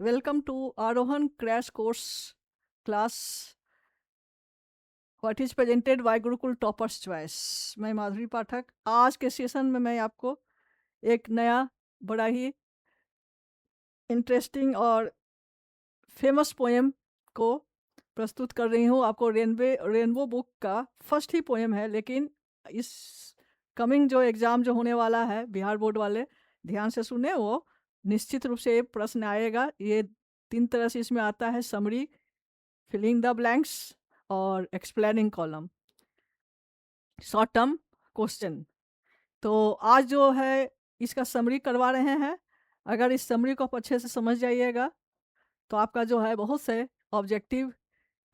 Welcome to Arohan Crash Course class. What is presented by Gurukul toppers choice. मैं माधुरी पाठक। आज के session में मैं आपको एक नया बड़ा ही इंटरेस्टिंग और फेमस पोएम को प्रस्तुत कर रही हूँ। आपको रेनबो बुक का फर्स्ट ही पोएम है, लेकिन इस कमिंग जो एग्ज़ाम जो होने वाला है बिहार बोर्ड वाले, ध्यान से सुने, वो निश्चित रूप से ये प्रश्न आएगा। ये 3 तरह से इसमें आता है: समरी, फिलिंग द ब्लैंक्स और explaining column, short term question. तो आज जो है इसका समरी करवा रहे हैं। अगर इस समरी को आप अच्छे से समझ जाइएगा तो आपका जो है बहुत से objective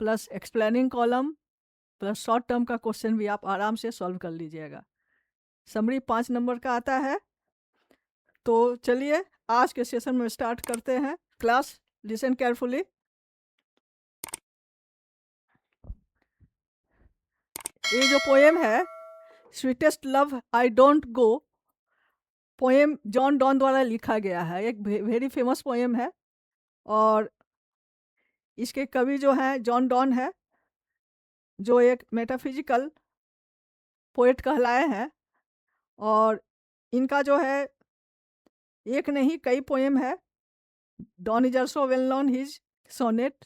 plus explaining column plus short term का क्वेश्चन भी आप आराम से सॉल्व कर लीजिएगा। समरी 5 नंबर का आता है। तो चलिए आज के सेशन में स्टार्ट करते हैं। Class listen carefully. ये जो पोएम है sweetest love I don't go, poem John Donne द्वारा लिखा गया है। एक वेरी फेमस पोएम है और इसके कवि जो हैं जॉन डॉन है, जो एक मेटाफिजिकल पोएट कहलाए हैं। और इनका जो है एक नहीं कई पोएम है। Donne is also well known his sonnet.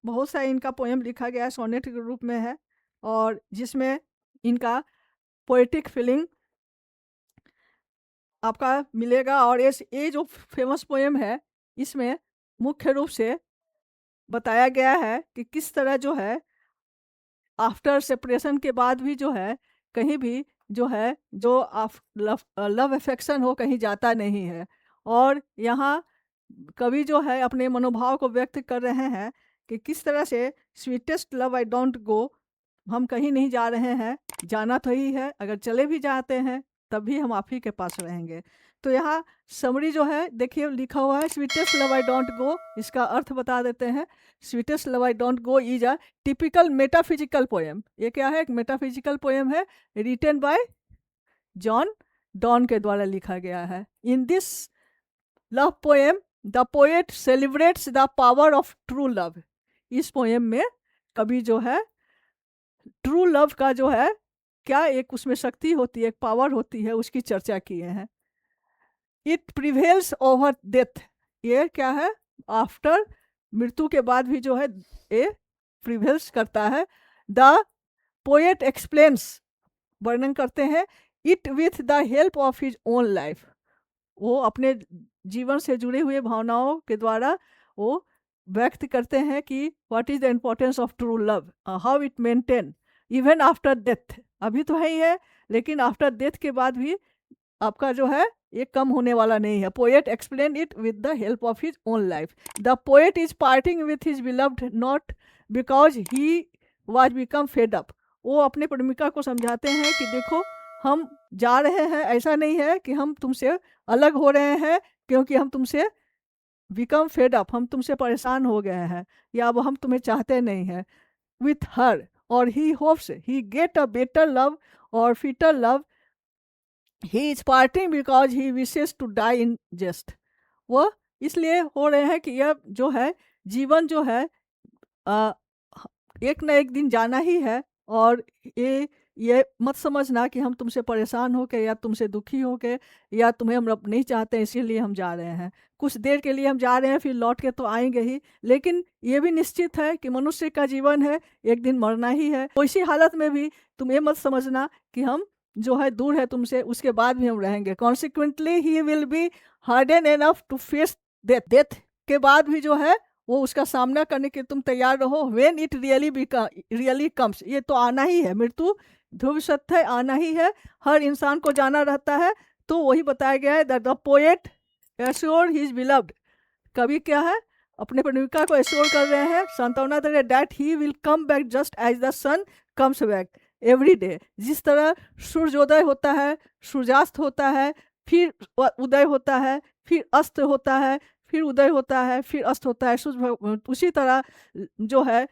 बहुत सारे इनका पोएम लिखा गया है, सोनेट के रूप में है, और जिसमें इनका पोएटिक फीलिंग आपका मिलेगा। और ये जो फेमस पोएम है इसमें मुख्य रूप से बताया गया है कि किस तरह जो है आफ्टर सेपरेशन के बाद भी जो है कहीं भी जो है जो लव अफेक्शन हो कहीं जाता नहीं है। और यहाँ कवि जो है अपने मनोभाव को व्यक्त कर रहे हैं कि किस तरह से sweetest love I don't go, हम कहीं नहीं जा रहे हैं, जाना तो ही है, अगर चले भी जाते हैं तब भी हम आप ही के पास रहेंगे। तो यहाँ समरी जो है देखिए लिखा हुआ है sweetest love I don't go. इसका अर्थ बता देते हैं। Sweetest love I don't go is a typical metaphysical poem. ये क्या है? एक मेटाफिजिकल पोएम है, रिटन बाय जॉन डॉन के द्वारा लिखा गया है। In this love poem the poet celebrates the power of true love. इस पोएम में कवि जो है ट्रू लव का जो है क्या एक उसमें शक्ति होती है, एक पावर होती है, उसकी चर्चा किए हैं। It prevails over death. ये क्या है? आफ्टर मृत्यु के बाद भी जो है ये प्रिवेल्स करता है। द पोएट एक्सप्लेन्स, वर्णन करते हैं, it with the help of his own life. वो अपने जीवन से जुड़े हुए भावनाओं के द्वारा वो व्यक्त करते हैं कि what is the importance of true love, how it maintain even after death. अभी तो है ही है, लेकिन आफ्टर डेथ के बाद भी आपका जो है ये कम होने वाला नहीं है। Poet explain it with the help of his own life. The poet is parting with his beloved not because he was become fed up. वो अपने प्रेमिका को समझाते हैं कि देखो हम जा रहे हैं, ऐसा नहीं है कि हम तुमसे अलग हो रहे हैं क्योंकि हम तुमसे बिकम फेड अप, हम तुमसे परेशान हो गए हैं या अब हम तुम्हें चाहते नहीं हैं। विथ हर और he hopes he get a better love और fitter love. He is parting because he wishes to die in just. वो इसलिए हो रहे हैं कि यह जो है जीवन जो है आ, एक ना एक दिन जाना ही है। और ये मत समझना कि हम तुमसे परेशान हो के या तुमसे दुखी हो के या तुम्हें हम अब नहीं चाहते हैं इसीलिए हम जा रहे हैं। कुछ देर के लिए हम जा रहे हैं, फिर लौट के तो आएंगे ही, लेकिन ये भी निश्चित है कि मनुष्य का जीवन है, एक दिन मरना ही है। तो इसी हालत में भी तुम ये मत समझना कि हम जो है दूर है तुमसे, उसके बाद भी हम रहेंगे। Consequently he will be harden enough to face death. Death के बाद भी जो है वो उसका सामना करने के तुम तैयार रहो। व्हेन इट रियली कम्स, ये तो आना ही है, मृत्यु ध्रुव सत्य है, आना ही है, हर इंसान को जाना रहता है। तो वही बताया गया है that the poet assure his beloved. कवि क्या है? अपने प्रेमिका को एश्योर कर रहे हैं, सांत्वना दे रहे, that he will come back just as the sun comes back every day. जिस तरह सूर्योदय होता है, सूर्यास्त होता है, फिर उदय होता है, फिर अस्त होता है, फिर उदय होता है, फिर अस्त होता है, उसी तरह जो है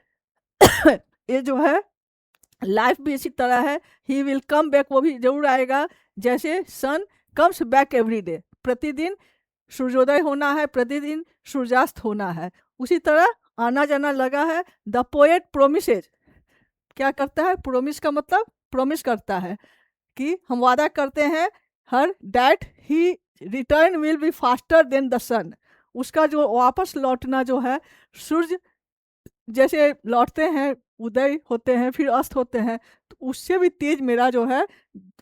ये जो है लाइफ भी इसी तरह है। ही विल कम बैक, वो भी जरूर आएगा, जैसे सन कम्स बैक एवरी डे, प्रतिदिन सूर्योदय होना है, प्रतिदिन सूर्यास्त होना है। उसी तरह आना जाना लगा है। द पोएट प्रोमिसेज, क्या करता है? प्रोमिस का मतलब प्रॉमिस करता है कि हम वादा करते हैं her that he return will be faster than the sun. उसका जो वापस लौटना जो है, सूर्य जैसे लौटते हैं, उदय होते हैं फिर अस्त होते हैं, तो उससे भी तेज मेरा जो है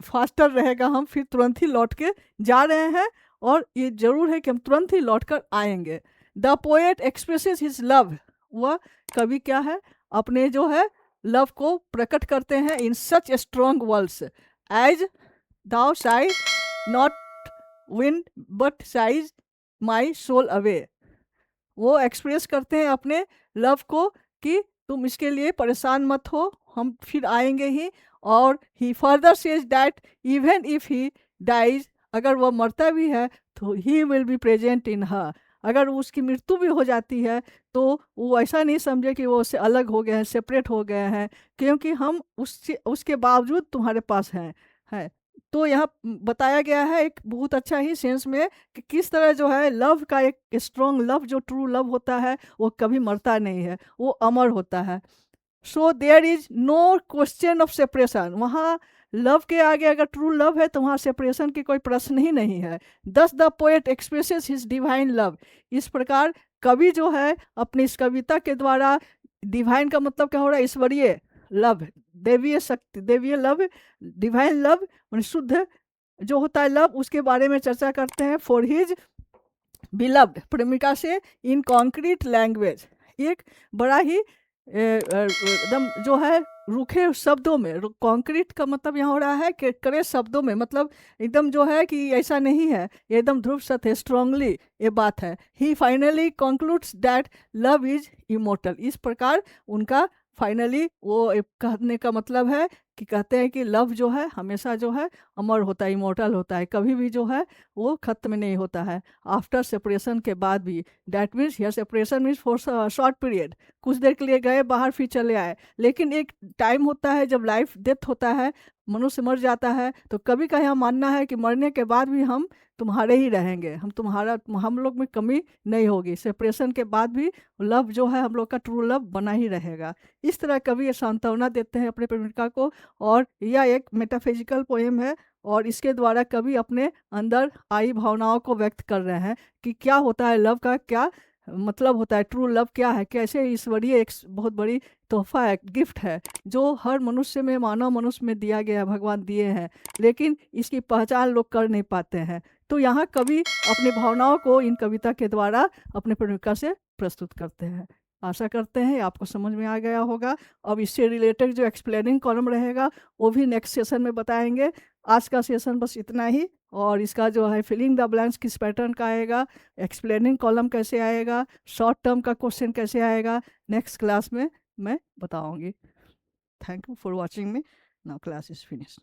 फास्टर रहेगा। हम फिर तुरंत ही लौट के जा रहे हैं, और ये जरूर है कि हम तुरंत ही लौट कर आएंगे। The poet expresses his love, वह कवि क्या है? अपने जो है लव को प्रकट करते हैं in such strong words as thou sighs not wind but sighs my soul away. वो एक्सप्रेस करते हैं अपने लव को कि तुम इसके लिए परेशान मत हो, हम फिर आएंगे ही। और he further says that even if he dies, अगर वह मरता भी है तो he will be present in her. अगर उसकी मृत्यु भी हो जाती है तो वो ऐसा नहीं समझे कि वो उससे अलग हो गए हैं, सेपरेट हो गए हैं, क्योंकि हम उसके बावजूद तुम्हारे पास हैं। है तो यहाँ बताया गया है एक बहुत अच्छा ही सेंस में कि किस तरह जो है लव का एक स्ट्रॉन्ग लव, जो ट्रू लव होता है वो कभी मरता नहीं है, वो अमर होता है। So there is no question of separation, वहाँ लव के आगे अगर ट्रू लव है तो वहाँ सेपरेशन की कोई प्रश्न ही नहीं है। दस the poet expresses his divine love, इस प्रकार कवि जो है अपनी इस कविता के द्वारा, डिवाइन का मतलब क्या हो रहा है? ईश्वरीय लव, देवीय शक्ति, देवीय लव, डिवाइन लव मान शुद्ध जो होता है लव, उसके बारे में चर्चा करते हैं। फॉर हिज बिलव्ड, प्रेमिका से, इन कॉन्क्रीट लैंग्वेज, एक बड़ा ही एकदम जो है रूखे शब्दों में, कॉन्क्रीट का मतलब यहाँ हो रहा है कि कड़े शब्दों में, मतलब एकदम जो है कि ऐसा नहीं है, ये एकदम ध्रुव सत्य स्ट्रांगली ये बात है। He finally concludes that love is immortal, इस प्रकार उनका फाइनली वो कहने का मतलब है कि कहते हैं कि लव जो है हमेशा जो है अमर होता है, इमोर्टल होता है, कभी भी जो है वो खत्म नहीं होता है आफ्टर सेपरेशन के बाद भी। That means here separation means for short period, कुछ देर के लिए गए बाहर फिर चले आए, लेकिन एक टाइम होता है जब लाइफ डेथ होता है, मनुष्य मर जाता है, तो कभी का यहाँ मानना है कि मरने के बाद भी हम तुम्हारे ही रहेंगे, हम लोग में कमी नहीं होगी, सेपरेशन के बाद भी लव जो है हम लोग का ट्रू लव बना ही रहेगा। इस तरह कवि ये सांत्वना देते हैं अपने प्रेमिका को, और यह एक मेटाफिजिकल पोएम है, और इसके द्वारा कवि अपने अंदर आई भावनाओं को व्यक्त कर रहे हैं कि क्या होता है लव का, क्या मतलब होता है, ट्रू लव क्या है, कैसे ईश्वरीय एक बहुत बड़ी तोहफा है, गिफ्ट है, जो हर मनुष्य में, मानव मनुष्य में दिया गया है, भगवान दिए हैं, लेकिन इसकी पहचान लोग कर नहीं पाते हैं। तो यहाँ कवि अपनी भावनाओं को इन कविता के द्वारा अपने प्रेमिका से प्रस्तुत करते हैं। आशा करते हैं आपको समझ में आ गया होगा। अब इससे रिलेटेड जो एक्सप्लेनिंग कॉलम रहेगा वो भी नेक्स्ट सेशन में बताएंगे। आज का सेशन बस इतना ही, और इसका जो है फिलिंग द ब्लैंक्स किस पैटर्न का आएगा, एक्सप्लेनिंग कॉलम कैसे आएगा, शॉर्ट टर्म का क्वेश्चन कैसे आएगा, नेक्स्ट क्लास में मैं बताऊंगी। Thank you for watching me. Now class is finished.